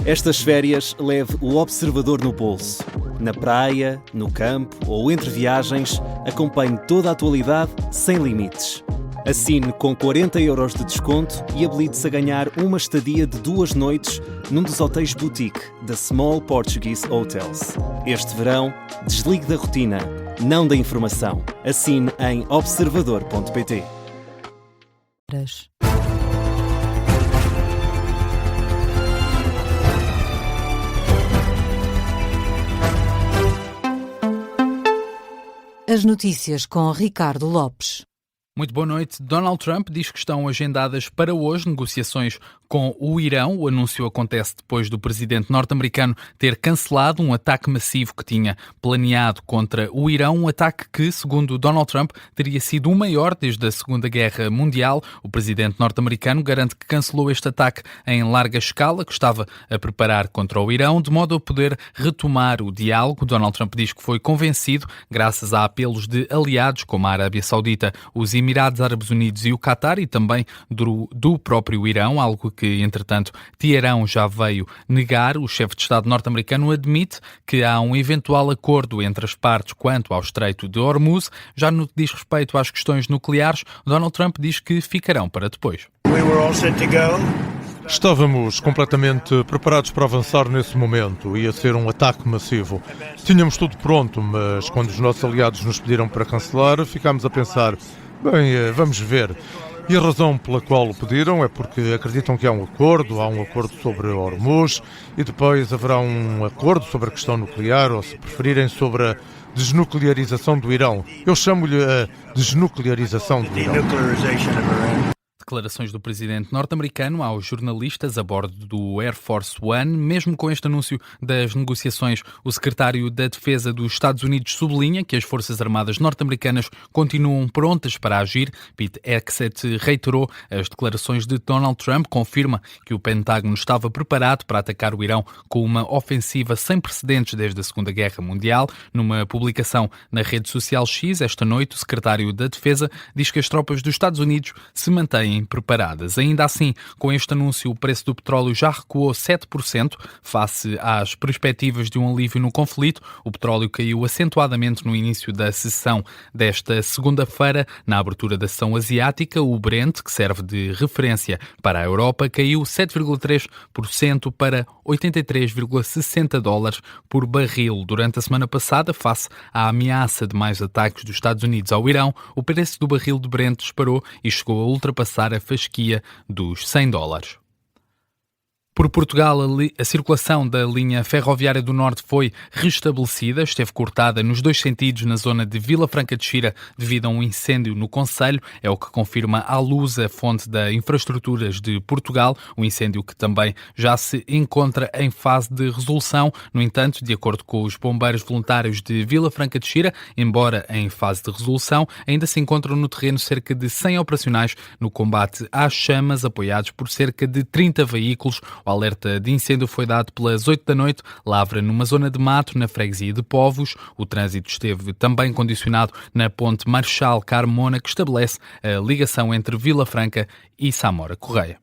Estas férias, leve o observador no bolso. Na praia, no campo ou entre viagens, acompanhe toda a atualidade sem limites. Assine com 40€ de desconto e habilite-se a ganhar uma estadia de 2 noites num dos hotéis boutique da Small Portuguese Hotels. Este verão, desligue da rotina, não da informação. Assine em observador.pt. As notícias com Ricardo Lopes. Muito boa noite. Donald Trump diz que estão agendadas para hoje negociações com o Irão. O anúncio acontece depois do presidente norte-americano ter cancelado um ataque massivo que tinha planeado contra o Irão, um ataque que, segundo Donald Trump, teria sido o maior desde a Segunda Guerra Mundial. O presidente norte-americano garante que cancelou este ataque em larga escala, que estava a preparar contra o Irão, de modo a poder retomar o diálogo. Donald Trump diz que foi convencido, graças a apelos de aliados como a Arábia Saudita, os Emirados Árabes Unidos e o Qatar, e também do próprio Irão, algo que, entretanto, Teherão já veio negar. O chefe de Estado norte-americano admite que há um eventual acordo entre as partes quanto ao Estreito de Hormuz. Já no que diz respeito às questões nucleares, Donald Trump diz que ficarão para depois. Estávamos completamente preparados para avançar nesse momento. Ia ser um ataque massivo. Tínhamos tudo pronto, mas quando os nossos aliados nos pediram para cancelar, ficámos a pensar, bem, vamos ver. E a razão pela qual o pediram é porque acreditam que há um acordo sobre Hormuz e depois haverá um acordo sobre a questão nuclear, ou se preferirem sobre a desnuclearização do Irão. Eu chamo-lhe a desnuclearização do Irão. Declarações do presidente norte-americano aos jornalistas a bordo do Air Force One. Mesmo com este anúncio das negociações, o secretário da Defesa dos Estados Unidos sublinha que as Forças Armadas norte-americanas continuam prontas para agir. Pete Hegseth reiterou as declarações de Donald Trump, confirma que o Pentágono estava preparado para atacar o Irão com uma ofensiva sem precedentes desde a Segunda Guerra Mundial. Numa publicação na rede social X, esta noite, o secretário da Defesa diz que as tropas dos Estados Unidos se mantêm preparadas. Ainda assim, com este anúncio, o preço do petróleo já recuou 7% face às perspectivas de um alívio no conflito. O petróleo caiu acentuadamente no início da sessão desta segunda-feira. Na abertura da sessão asiática, o Brent, que serve de referência para a Europa, caiu 7,3% para $83,60 por barril. Durante a semana passada, face à ameaça de mais ataques dos Estados Unidos ao Irão, o preço do barril de Brent disparou e chegou a ultrapassar a fasquia dos $100. Por Portugal, a circulação da linha ferroviária do Norte foi restabelecida, esteve cortada nos 2 sentidos na zona de Vila Franca de Xira devido a um incêndio no concelho, é o que confirma à luz a fonte da Infraestruturas de Portugal, um incêndio que também já se encontra em fase de resolução. No entanto, de acordo com os bombeiros voluntários de Vila Franca de Xira, embora em fase de resolução, ainda se encontram no terreno cerca de 100 operacionais no combate às chamas, apoiados por cerca de 30 veículos. O alerta de incêndio foi dado pelas 8 da noite, lavra numa zona de mato na freguesia de Povos. O trânsito esteve também condicionado na ponte Marechal Carmona, que estabelece a ligação entre Vila Franca e Samora Correia.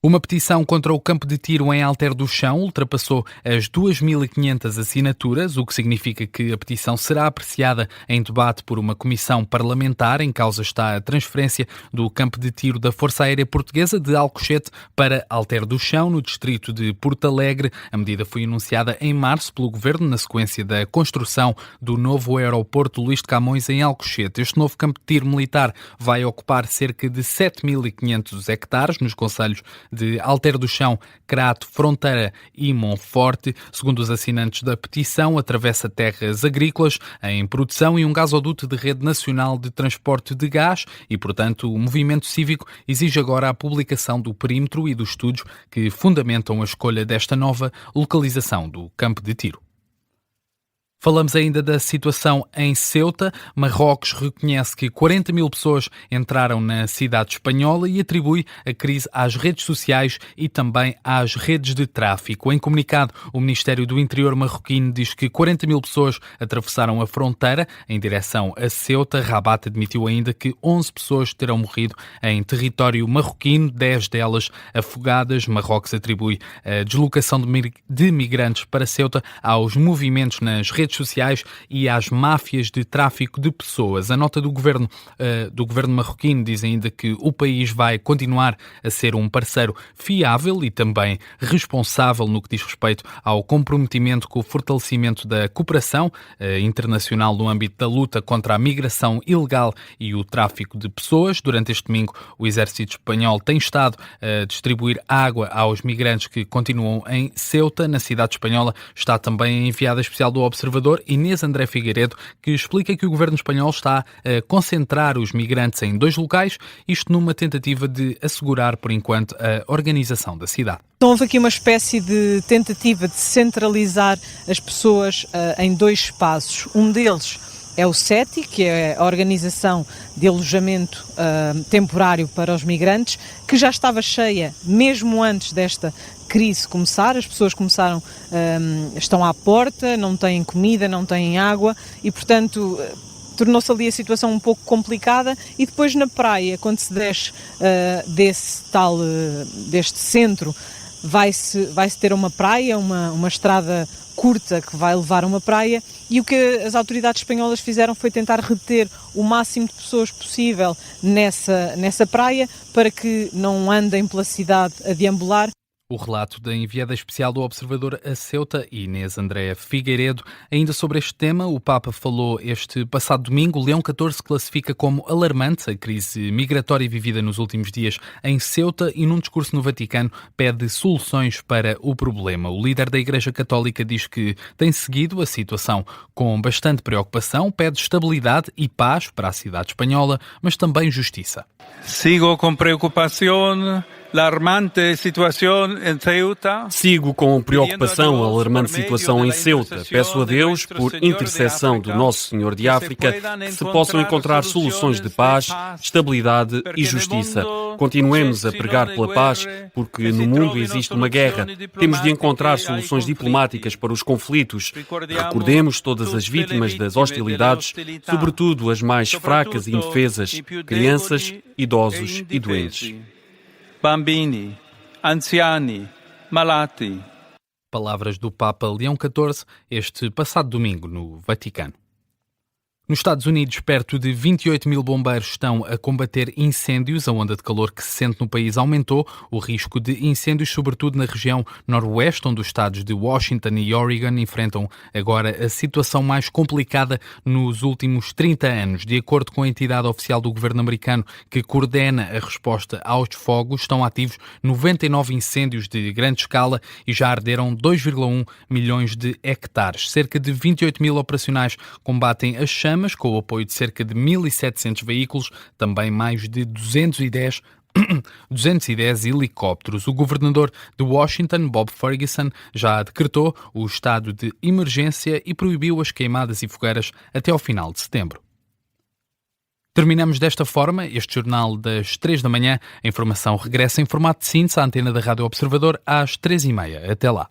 Uma petição contra o campo de tiro em Alter do Chão ultrapassou as 2.500 assinaturas, o que significa que a petição será apreciada em debate por uma comissão parlamentar. Em causa está a transferência do campo de tiro da Força Aérea Portuguesa de Alcochete para Alter do Chão, no distrito de Porto Alegre. A medida foi anunciada em março pelo Governo na sequência da construção do novo aeroporto Luís de Camões em Alcochete. Este novo campo de tiro militar vai ocupar cerca de 7.500 hectares nos concelhos de Alter do Chão, Crato, Fronteira e Monforte. Segundo os assinantes da petição, atravessa terras agrícolas em produção e um gasoduto de rede nacional de transporte de gás e, portanto, o movimento cívico exige agora a publicação do perímetro e dos estudos que fundamentam a escolha desta nova localização do campo de tiro. Falamos ainda da situação em Ceuta. Marrocos reconhece que 40 mil pessoas entraram na cidade espanhola e atribui a crise às redes sociais e também às redes de tráfico. Em comunicado, o Ministério do Interior marroquino diz que 40 mil pessoas atravessaram a fronteira em direção a Ceuta. Rabat admitiu ainda que 11 pessoas terão morrido em território marroquino, 10 delas afogadas. Marrocos atribui a deslocação de migrantes para Ceuta aos movimentos nas redes sociais e às máfias de tráfico de pessoas. A nota do governo marroquino diz ainda que o país vai continuar a ser um parceiro fiável e também responsável no que diz respeito ao comprometimento com o fortalecimento da cooperação internacional no âmbito da luta contra a migração ilegal e o tráfico de pessoas. Durante este domingo, o exército espanhol tem estado a distribuir água aos migrantes que continuam em Ceuta. Na cidade espanhola está também a enviada especial do Observador, Inês André Figueiredo, que explica que o governo espanhol está a concentrar os migrantes em 2 locais, isto numa tentativa de assegurar, por enquanto, a organização da cidade. Então, houve aqui uma espécie de tentativa de centralizar as pessoas em 2 espaços. Um deles é o SETI, que é a organização de alojamento temporário para os migrantes, que já estava cheia mesmo antes desta crise começar. As pessoas estão à porta, não têm comida, não têm água e, portanto, tornou-se ali a situação um pouco complicada. E depois na praia, quando se desce deste centro, vai-se ter uma praia, uma estrada curta que vai levar a uma praia, e o que as autoridades espanholas fizeram foi tentar reter o máximo de pessoas possível nessa praia para que não andem pela cidade a deambular. O relato da enviada especial do Observador a Ceuta, Inês André Figueiredo. Ainda sobre este tema, o Papa falou este passado domingo. Leão XIV classifica como alarmante a crise migratória vivida nos últimos dias em Ceuta e, num discurso no Vaticano, pede soluções para o problema. O líder da Igreja Católica diz que tem seguido a situação com bastante preocupação, pede estabilidade e paz para a cidade espanhola, mas também justiça. Sigo com preocupação a alarmante situação em Ceuta. Sigo com preocupação a alarmante situação em Ceuta. Peço a Deus, por intercessão do Nosso Senhor de África, que se possam encontrar soluções de paz, estabilidade e justiça. Continuemos a pregar pela paz, porque no mundo existe uma guerra. Temos de encontrar soluções diplomáticas para os conflitos. Recordemos todas as vítimas das hostilidades, sobretudo as mais fracas e indefesas, crianças, idosos e doentes. Bambini, anziani, malati. Palavras do Papa Leão XIV este passado domingo no Vaticano. Nos Estados Unidos, perto de 28 mil bombeiros estão a combater incêndios. A onda de calor que se sente no país aumentou o risco de incêndios, sobretudo na região noroeste, onde os estados de Washington e Oregon enfrentam agora a situação mais complicada nos últimos 30 anos. De acordo com a entidade oficial do governo americano que coordena a resposta aos fogos, estão ativos 99 incêndios de grande escala e já arderam 2,1 milhões de hectares. Cerca de 28 mil operacionais combatem as chamas, com o apoio de cerca de 1.700 veículos, também mais de 210 helicópteros. O governador de Washington, Bob Ferguson, já decretou o estado de emergência e proibiu as queimadas e fogueiras até ao final de setembro. Terminamos desta forma este jornal das 3 da manhã. A informação regressa em formato de síntese à antena da Rádio Observador às 3h30. Até lá.